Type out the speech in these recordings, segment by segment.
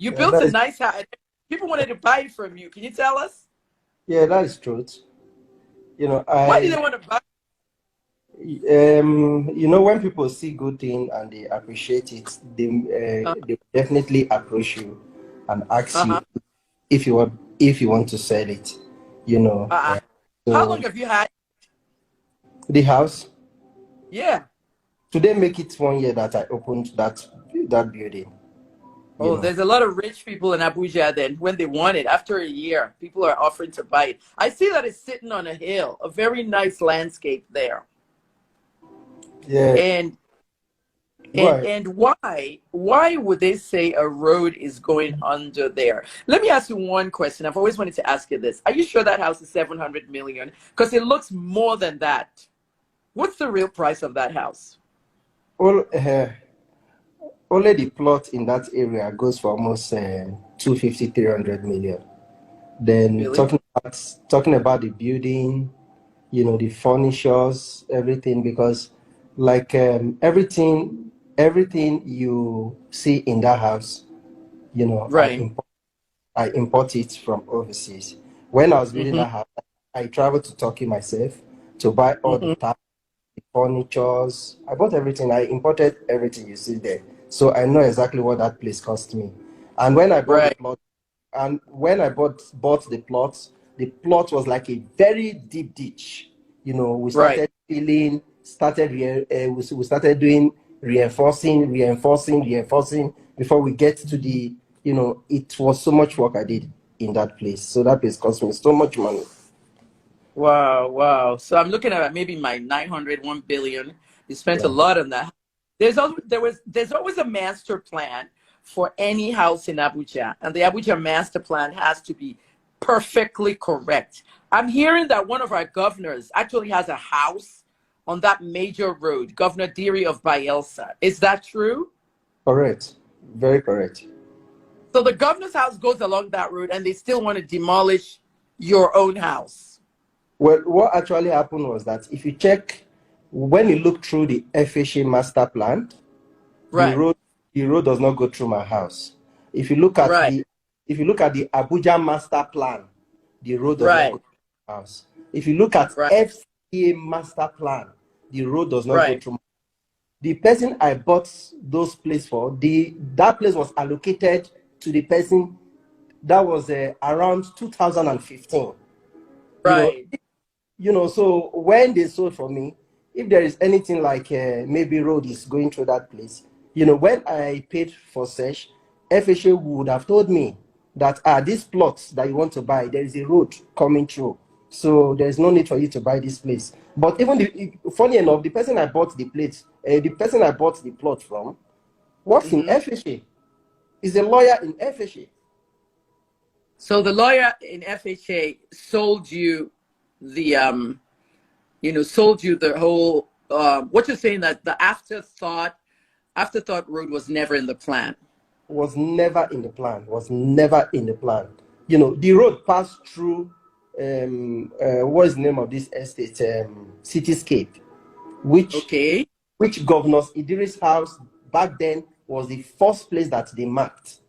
You Yeah, built a nice house. People wanted to buy it from you. Can you tell us? yeah, that is truth. You know, Why did they want to buy? when people see good thing and they appreciate it, they definitely approach you and ask Uh-huh. you if you want to sell it. You know, Uh-uh. How long so have you had? the house Yeah. today make it 1 year that I opened that building. You Oh, know, there's a lot of rich people in Abuja then when they want it. After a year, people are offering to buy it. I see that it's sitting on a hill, a very nice landscape there. yeah. And Go and ahead. and why would they say a road is going under there? Let me ask you one question. I've always wanted to ask you this. Are you sure that house is 700 million? Because it looks more than that. What's the real price of that house? All, only the plot in that area goes for almost 250, 300 million. Then Really? talking about the building, the furnitures, everything, because like everything you see in that house, Right. I import it from overseas. When I was building Mm-hmm. that house, I traveled to Turkey myself to buy all the Mm-hmm. taps, the furnitures. I bought everything. I imported everything you see there. So I know exactly what that place cost me. And when I bought the Right. plot, and when I bought the plot was like a very deep ditch. We Right. started filling, we started doing reinforcing before we get to the, it was so much work I did in that place. So that place cost me so much money. Wow, wow. So I'm looking at maybe my 900, 1 billion. You spent a Yeah. lot on that. There's always a master plan for any house in Abuja, and the Abuja master plan has to be perfectly correct. I'm hearing that one of our governors actually has a house on that major road, Governor Diri of Bayelsa. Is that true? Correct. Very correct. So the governor's house goes along that road, and they still want to demolish your own house. Well, what actually happened was that if you check, when you look through the FHA master plan, the Right, road the road does not go through my house. If you look at right, the if you look at the Abuja master plan, the road does not go right, through my house. If you look at right, FCA master plan, the road does not go right. through. The person I bought those place for, that place was allocated to the person that was around 2015. You know, Right. so when they sold for me, if there is anything like maybe road is going through that place, when I paid for search, FHA would have told me that this plot that you want to buy, there is a road coming through. So there's no need for you to buy this place. But even funny enough, the person I bought the plot from works in Hmm. FHA. Is a lawyer in FHA. So the lawyer in FHA sold you the sold you the whole what you're saying that the afterthought road was never in the plan. Was never in the plan. Was never in the plan. The road passed through what is the name of this estate? Cityscape, which Okay. which Governor's Idris house back then was the first place that they marked.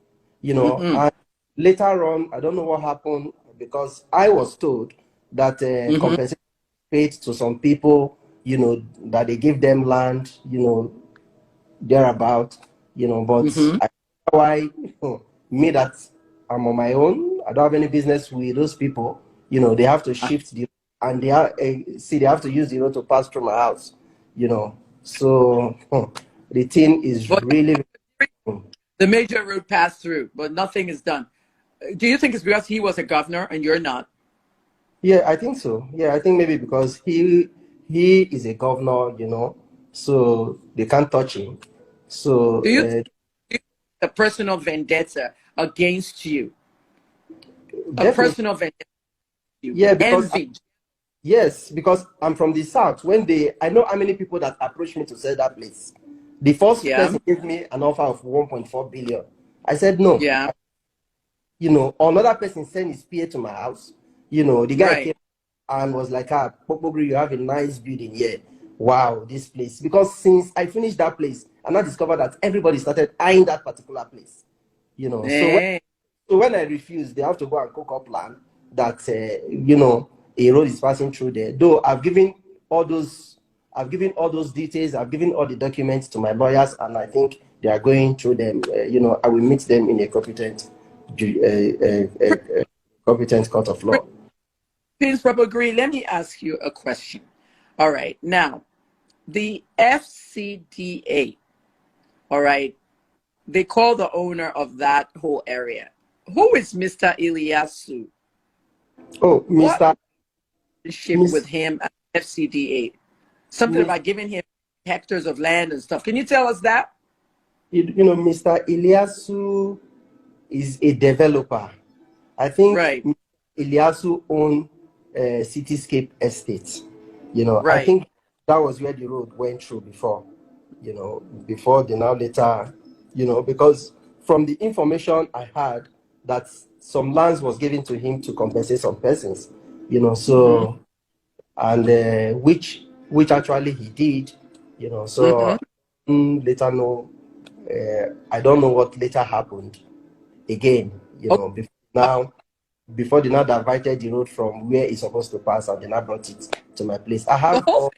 Mm-hmm. And later on, I don't know what happened because I was told that Mm-hmm. compensation paid to some people, that they give them land, thereabout, but Mm-hmm. I don't know why me that I'm on my own, I don't have any business with those people, they have to shift and they have to use the road to pass through my house, so the thing is But really, the major road passed through, but nothing is done. Do you think it's because he was a governor and you're not? yeah, I think so. Yeah, I think maybe because he is a governor, so they can't touch him. So Do you think a personal vendetta against you? A definitely, personal vendetta against you? yeah, because Envy. yes, because I'm from the south. I know how many people that approached me to sell that place. The first Yeah. person gave me an offer of 1.4 billion. I said no. Yeah. Another person sent his PA to my house. The guy Right. came and was like, Popogri, you have a nice building here. Wow, this place. Because since I finished that place, and I discovered that everybody started eyeing that particular place. You know, Eh. so when I refuse, they have to go and cook up plan that you know, a road is passing through there. Though I've given all those details, I've given all the documents to my lawyers, and I think they are going through them. You know, I will meet them in a competent court of law. Prince Papa Green, let me ask you a question. All right. Now, the FCDA, all right, they call the owner of that whole area. Who is Mr. Iliasu? Oh, What relationship with Miss, him at FCDA? Something Miss, about giving him hectares of land and stuff. Can you tell us that? you know, Mr. Ilyasu is a developer. I think Right, Ilyasu owned Cityscape Estate. You know, I right. think that was where the road went through before. You know, before the now later, you know, because from the information I had that some lands was given to him to compensate some persons. You know, Mm-hmm. so and which actually he did. You know, Mm-hmm. so later know. I don't know what later happened again, you Okay. know, before they now diverted the road from where it's supposed to pass and they now brought it to my place. The whole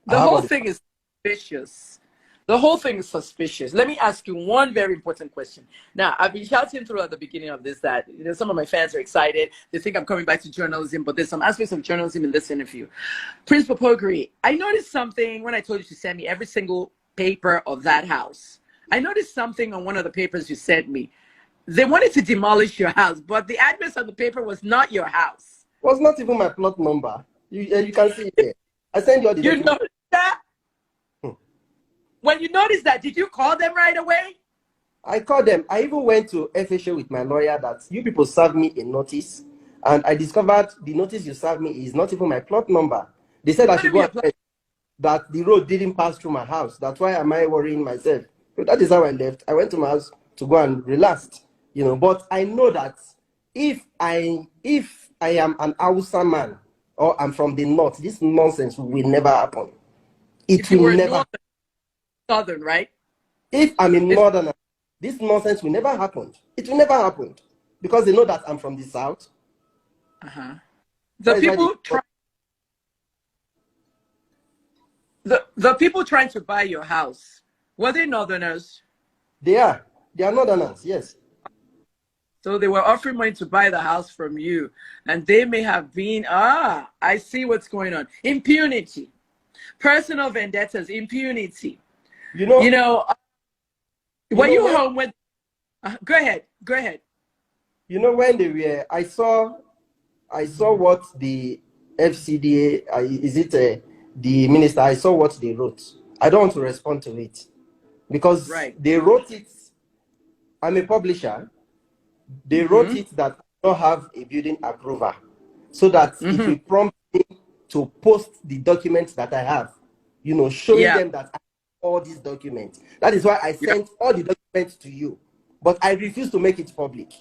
I the have whole all the thing is suspicious. The whole thing is suspicious. Let me ask you one very important question. Now, I've been shouting through at the beginning of this that some of my fans are excited. They think I'm coming back to journalism, but there's some aspects of journalism in this interview. Prince Popogri, I noticed something when I told you to send me every single paper of that house. I noticed something on one of the papers you sent me. They wanted to demolish your house, but the address on the paper was not your house. was not even my plot number. You can see it there. I sent you all the You documents. noticed that? When you noticed that, did you call them right away? I called them. I even went to FHA with my lawyer that you people served me a notice, and I discovered the notice you served me is not even my plot number. They said I Not should even go your and check that the road didn't pass through my house. That's why am I worrying myself. So that is how I left. I went to my house to go and relax, you know. But I know that if I am an Hausa man or I'm from the north, this nonsense will never happen. It if you will were never. northern, southern, right? If I'm a If northerner, this nonsense will never happen. It will never happen because they know that I'm from the south. uh-huh. The That is why they. people try the people trying to buy your house, were they northerners? They are. They are northerners. Yes. So they were offering money to buy the house from you. And they may have been, I see what's going on. Impunity. Personal vendettas, impunity. You You know. know, You were know you when. home when go ahead. Go ahead. You know when they were. I saw what the FCDA, is it the minister, I saw what they wrote. I don't want to respond to it because Right. they wrote it. I'm a publisher. They wrote Mm-hmm. it that I don't have a building approval so that it Mm-hmm. will prompt me to post the documents that I have, you know, showing Yeah. them that I have all these documents. That is why I Yeah. sent all the documents to you. But I refuse to make it public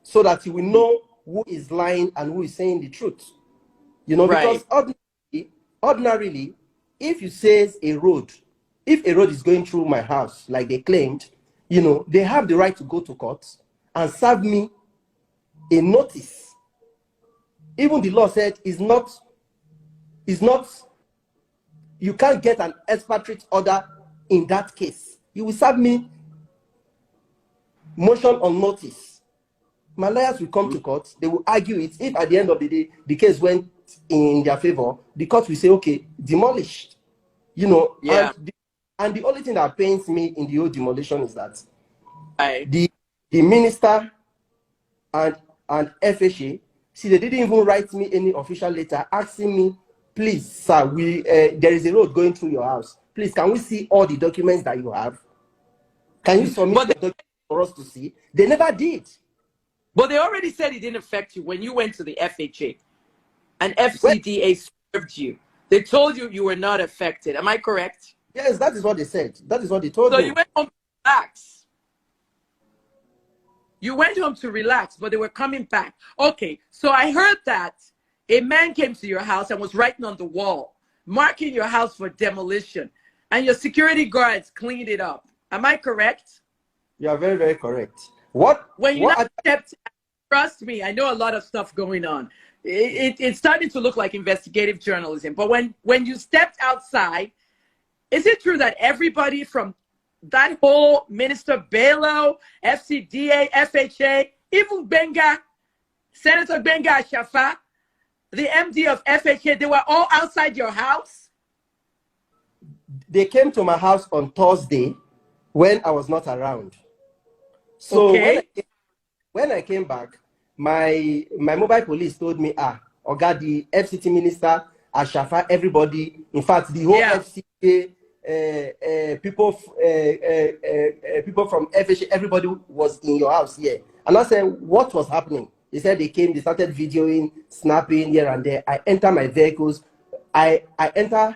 so that you will know who is lying and who is saying the truth. You know, Right. because ordinarily, if you says if a road is going through my house, like they claimed, you know, they have the right to go to court and serve me a notice. Even the law said is not, you can't get an expatriate order in that case. You will serve me motion on notice. My lawyers will come to court, they will argue it. If at the end of the day the case went in their favor, the court will say, okay, demolished. You know, Yeah. and the only thing that pains me in the whole demolition is that Right. the minister and FHA, see, they didn't even write me any official letter asking me, please, sir, there is a road going through your house. Please, can we see all the documents that you have? Can you submit But your documents for us to see? They never did. they already said it didn't affect you when you went to the FHA and Well, FCDA served you. They told you you were not affected. Am I correct? yes, that is what they said. That is what they told So me. you went home to relax. You went home to relax, but they were coming back. Okay, so I heard that a man came to your house and was writing on the wall, marking your house for demolition, and your security guards cleaned it up. Am I correct? You are very, very correct. When you now what stepped, trust me, I know a lot of stuff going on. It's starting to look like investigative journalism. But when you stepped outside, is it true that everybody from that whole Minister Bello, FCDA, FHA, even Benga, Senator Benga Shafa, the MD of FHA, they were all outside your house? they came to my house on Thursday when I was not around. So Okay. when I came back, my mobile police told me, Oga, the FCT minister, Ashafa, everybody, in fact, the whole FCT people from FHA, everybody was in your house here. And I said, what was happening? They said they came, they started videoing, snapping here and there. I enter my vehicles. I enter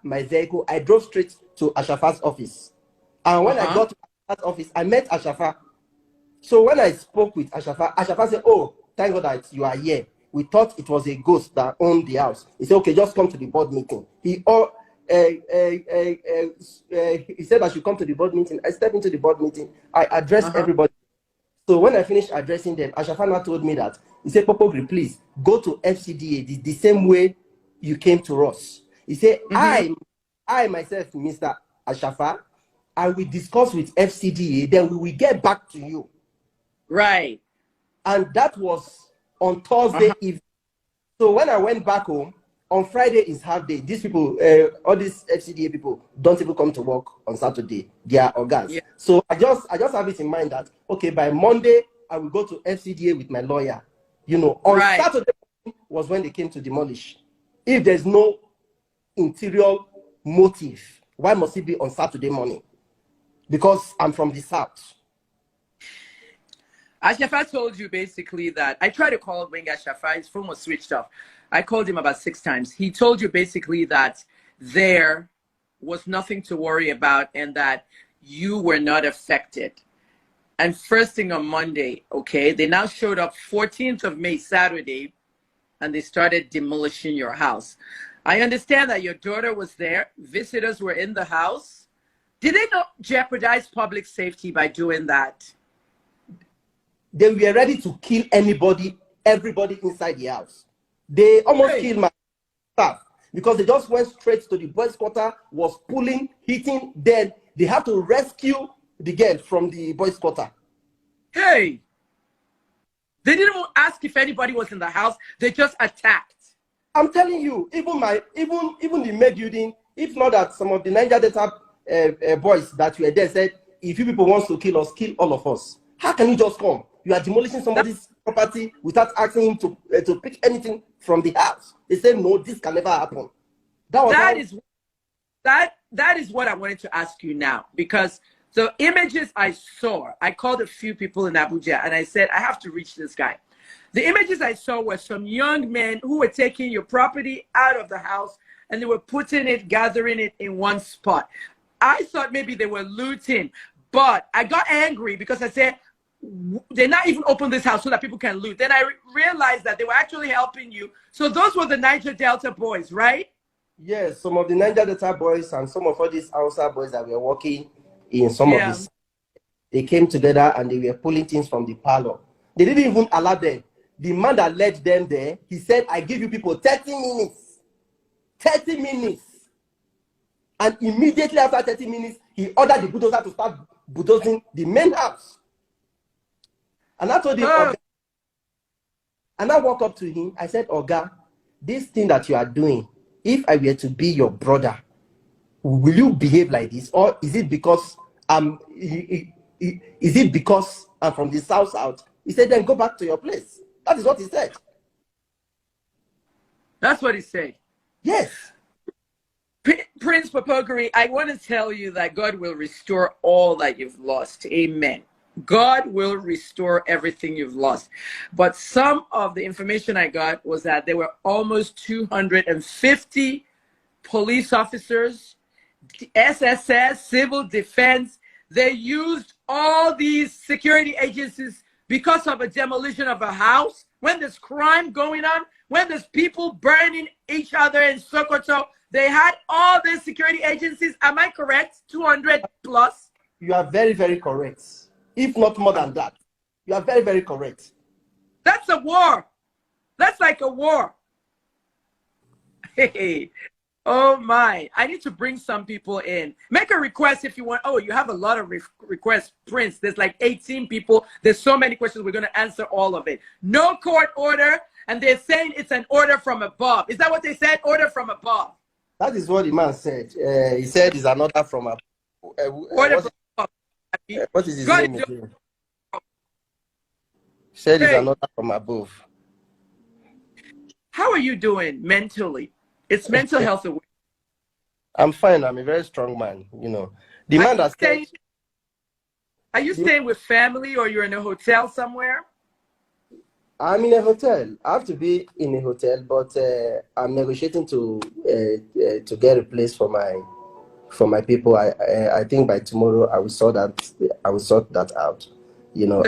my vehicle. I drove straight to Ashafa's office. And when I got to Ashafa's office, I met Ashafa. So when I spoke with Ashafa, Ashafa said, oh, thank God that you are here. We thought it was a ghost that owned the house. He said, okay, just come to the board meeting. He said I should come to the board meeting. I stepped into the board meeting. I addressed everybody. So when I finished addressing them, Ashafa now told me that, he said, Popogri, please go to FCDA the same way you came to us. He said, I myself, Mr. Ashafa, I will discuss with FCDA, then we will get back to you. Right. And that was on Thursday evening. So when I went back home, on Friday is half day. These people, all these FCDA people, don't even come to work on Saturday. They are organs. Yeah. So I just have it in mind that, okay, by Monday, I will go to FCDA with my lawyer. You know, on Saturday was when they came to demolish. If there's no interior motive, why must it be on Saturday morning? Because I'm from the South. Ashafa told you basically that, I tried to call Wenga Ashafa, his phone was switched off. I called him about 6 times. He told you basically that there was nothing to worry about and that you were not affected. And first thing on Monday, okay, they now showed up 14th of May, Saturday, and they started demolishing your house. I understand that your daughter was there. Visitors were in the house. Did they not jeopardize public safety by doing that? They were ready to kill everybody inside the house. They almost killed my staff because they just went straight to the boys' quarter, was pulling, hitting, then they had to rescue the girl from the boys' quarter. Hey, they didn't even ask if anybody was in the house. They just attacked. I'm telling you, even the maid building, if not that some of the Niger Delta boys that were there said, if you people want to kill us, kill all of us. How can you just come? You are demolishing somebody's property without asking him to pick anything from the house. They said, no, this can never happen. That is what I wanted to ask you now, because the images I saw, I called a few people in Abuja and I said, I have to reach this guy. The images I saw were some young men who were taking your property out of the house and they were gathering it in one spot. I thought maybe they were looting, but I got angry because I said, they're not even open this house so that people can loot. Then I realized that they were actually helping you. So those were the Niger Delta boys, right? Yes, some of the Niger Delta boys and some of all these Hausa boys that were working in some of this, they came together and they were pulling things from the parlor. They didn't even allow them. The man that led them there, he said, I give you people 30 minutes. 30 minutes. And immediately after 30 minutes, he ordered the bulldozer to start bulldozing the main house. And I told him, Oga, and I walked up to him. I said, Oga, this thing that you are doing, if I were to be your brother, will you behave like this? Or is it because I'm from the South? He said, then go back to your place. That is what he said. That's what he said. Yes. Prince Popogri, I want to tell you that God will restore all that you've lost. Amen. God will restore everything you've lost. But some of the information I got was that there were almost 250 police officers, SSS, civil defense. They used all these security agencies because of a demolition of a house, when there's crime going on, when there's people burning each other in Sokoto. They had all these security agencies. Am I correct? 200 plus? You are very, very correct. if not more than that. You are very, very correct. That's a war. That's like a war. Hey, oh my. I need to bring some people in. Make a request if you want. Oh, you have a lot of requests, Prince. There's like 18 people. There's so many questions. We're going to answer all of it. No court order. And they're saying it's an order from above. Is that what they said? Order from above. That is what the man said. He said it's an order from above. Order from above. What is his name again? He said it's an order from above. How are you doing mentally? It's mental health awareness. I'm fine. I'm a very strong man. You know, the man that said. Are you staying with family or you're in a hotel somewhere? I'm in a hotel. I have to be in a hotel, but I'm negotiating to get a place for my people. I think by tomorrow I will sort that out. You know,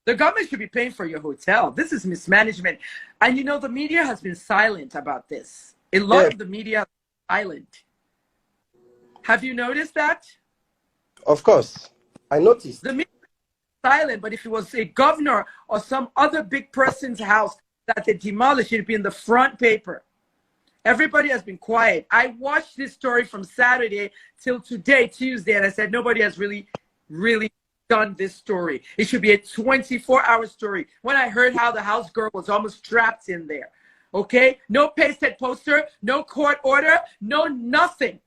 the government should be paying for your hotel. This is mismanagement. And you know, the media has been silent about this. A lot of the media is silent. Have you noticed that? Of course. I noticed. The media is silent, but if it was a governor or some other big person's house that they demolished, it'd be in the front paper. Everybody has been quiet. I watched this story from Saturday till today, Tuesday, and I said, nobody has really done this story. It should be a 24-hour story. When I heard how the house girl was almost trapped in there, okay? No pasted poster, no court order, no nothing.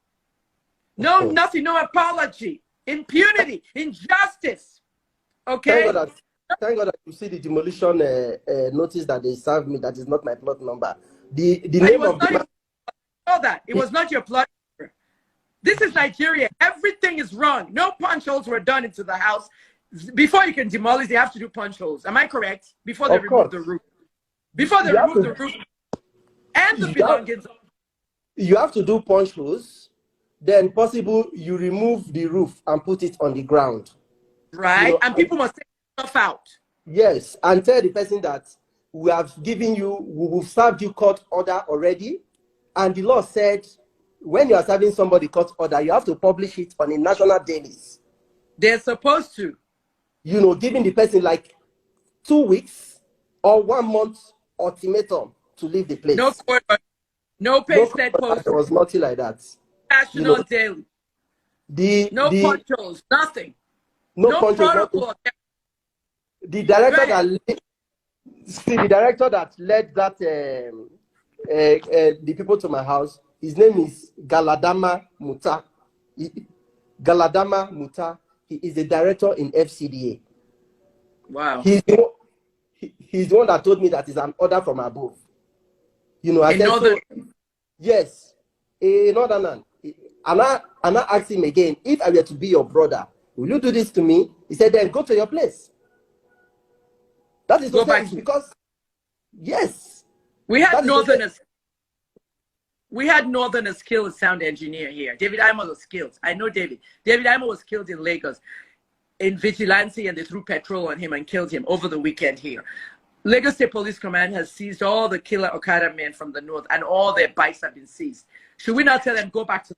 No nothing, no apology. Impunity, injustice, okay? Thank God that you see the demolition notice that they served me. That is not my plot number. The name of the man. Know that. It was not your plot number. This is Nigeria. Everything is wrong. No punch holes were done into the house. Before you can demolish, they have to do punch holes. Am I correct? Before they remove the roof. Before they remove the roof and the belongings. You have to do punch holes. Then possible you remove the roof and put it on the ground. Right. You know, and people must take stuff out. Yes. And tell the person that we have given you, we have served you court order already. And the law said, when you are serving somebody court order, you have to publish it on a national dailies. They're supposed to. You know, giving the person like 2 weeks or 1 month ultimatum to leave the place. No court order. No pasted post. There was nothing like that. National daily. No punch holes. Nothing. No protocol. The director that led that the people to my house, his name is Galadama Muta. Galadama Muta. He is the director in FCDA. Wow. He's the one that told me that it's an order from above. You know, I said, so, yes, a northern. And I asked him again, if I were to be your brother, will you do this to me? He said, then go to your place. That is because, yes. We had Northerners. We had Northerners kill a sound engineer here. David Imo was killed. I know David. David Imo was killed in Lagos in vigilante, and they threw petrol on him and killed him over the weekend here. Lagos State Police Command has seized all the killer Okada men from the north, and all their bikes have been seized. Should we not tell them, go back to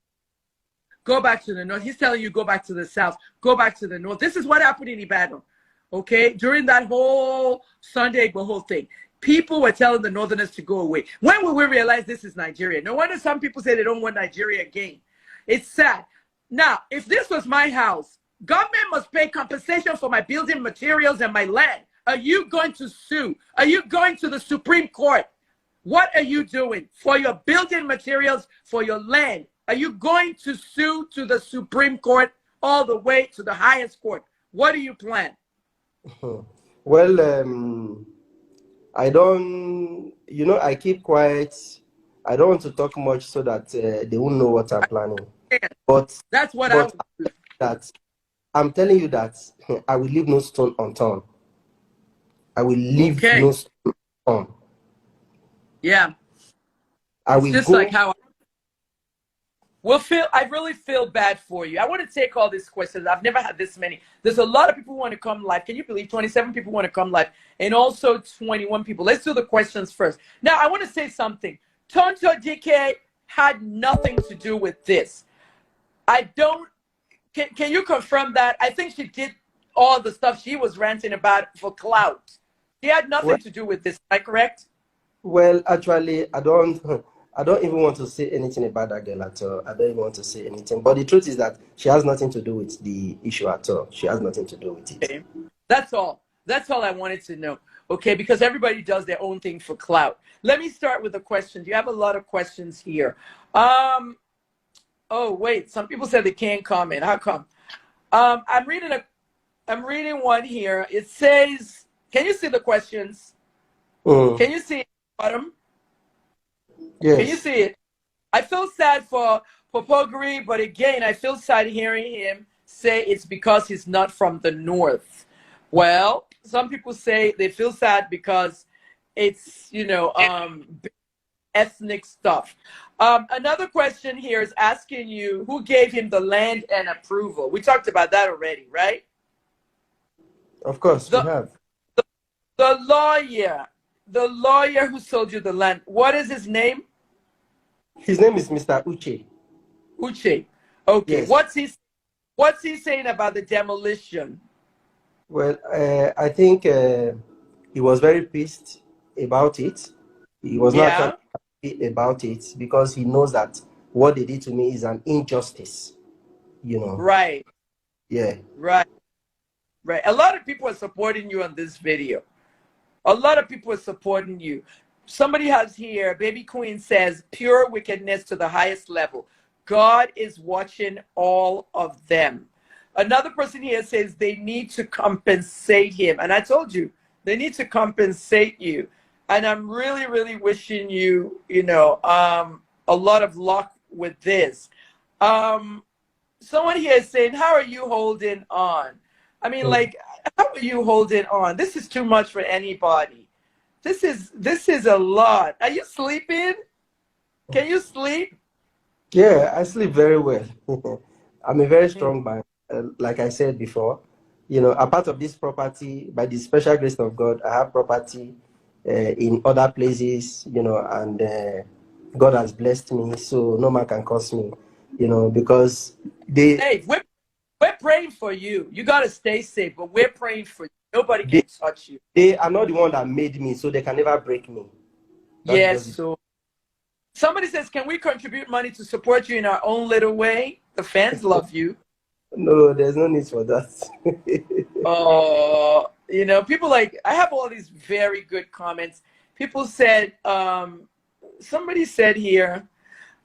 the north? He's telling you, go back to the south. Go back to the north. This is what happened in Ibadan. Okay? During that whole Sunday Igboho thing, people were telling the Northerners to go away. When will we realize this is Nigeria? No wonder some people say they don't want Nigeria again. It's sad. Now, if this was my house, government must pay compensation for my building materials and my land. Are you going to sue? Are you going to the Supreme Court? What are you doing for your building materials, for your land? Are you going to sue to the Supreme Court all the way to the highest court? What do you plan? Well, I don't, I keep quiet. I don't want to talk much so that they won't know what I'm planning. But that's what I'm telling you that I will leave no stone unturned. I will leave no stone unturned. Yeah. I will just go. Like how I really feel bad for you. I want to take all these questions. I've never had this many. There's a lot of people who want to come live. Can you believe 27 people want to come live? And also 21 people. Let's do the questions first. Now, I want to say something. Tonto DK had nothing to do with this. Can you confirm that? I think she did all the stuff she was ranting about for clout. She had nothing Well, to do with this. Am I correct? well, actually, I don't. I don't even want to say anything about that girl at all. I don't even want to say anything. But the truth is that she has nothing to do with the issue at all. She has nothing to do with it. Okay. That's all. That's all I wanted to know. Okay, because everybody does their own thing for clout. Let me start with the questions. You have a lot of questions here. Oh wait, some people said they can't comment. How come? I'm reading one here. It says, can you see the questions? Can you see it at the bottom? Can you Yes. see it? I feel sad for Popogri, but again, I feel sad hearing him say it's because he's not from the north. Well, some people say they feel sad because it's, ethnic stuff. Another question here is asking you who gave him the land and approval. We talked about that already, right? Of course, we The have. the lawyer who sold you the land. What is his name? His name is Mr. Uche. Uche. Okay. Yes. What's he saying about the demolition? Well, I think he was very pissed about it. He was not Yeah. actually happy about it because he knows that what they did to me is an injustice. Right. Yeah. Right. Right. A lot of people are supporting you on this video. A lot of people are supporting you. Somebody has here, Baby Queen says, pure wickedness to the highest level. God is watching all of them. Another person here says they need to compensate him. And I told you, they need to compensate you. And I'm really, really wishing you, a lot of luck with this. Someone here is saying, how are you holding on? I mean, like, how are you holding on? This is too much for anybody. This is a lot. Are you sleeping? Can you sleep? Yeah, I sleep very well. I'm a very strong man. Like I said before, a part of this property, by the special grace of God, I have property in other places, and God has blessed me, so no man can curse me, because Hey, we're praying for you. You got to stay safe, but we're praying for you. Nobody can touch you. they are not the one that made me, so they can never break me. That's Yes. just it. So somebody says, can we contribute money to support you in our own little way? The fans love you. No, there's no need for that. People I have all these very good comments. People said, somebody said here,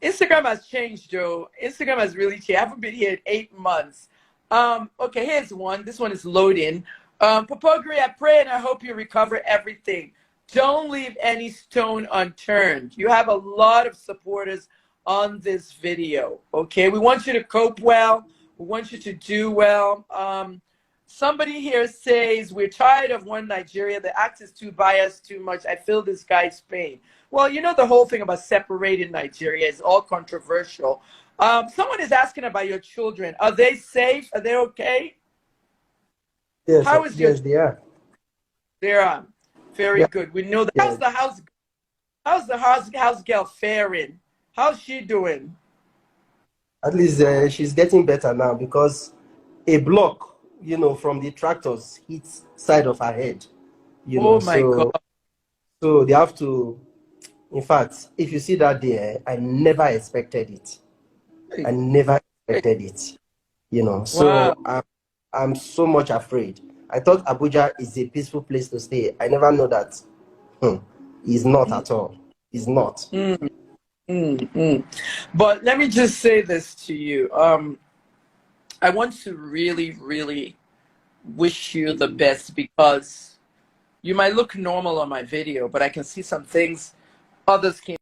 Instagram has changed, Joe. Instagram has really changed. I haven't been here in 8 months. Okay, here's one. This one is loading. Popogri, I pray and I hope you recover everything. Don't leave any stone unturned. You have a lot of supporters on this video, okay? We want you to cope well. We want you to do well. Somebody here says, we're tired of one Nigeria. The act is too biased, too much. I feel this guy's pain. Well, the whole thing about separating Nigeria is all controversial. Someone is asking about your children. Are they safe? Are they okay? Yes, How is yes, they are. They're very Yeah, good. We know that. yeah. How's the house girl faring? How's she doing? At least she's getting better now because a block, from the tractors hits side of her head, Oh my so God. they have to. In fact, if you see that day, I never expected it. I never expected it. Wow. So I'm so much afraid. I thought Abuja is a peaceful place to stay. I never know that. It's not at all. It's not. But let me just say this to you. I want to really, really wish you the best because you might look normal on my video, but I can see some things others can't.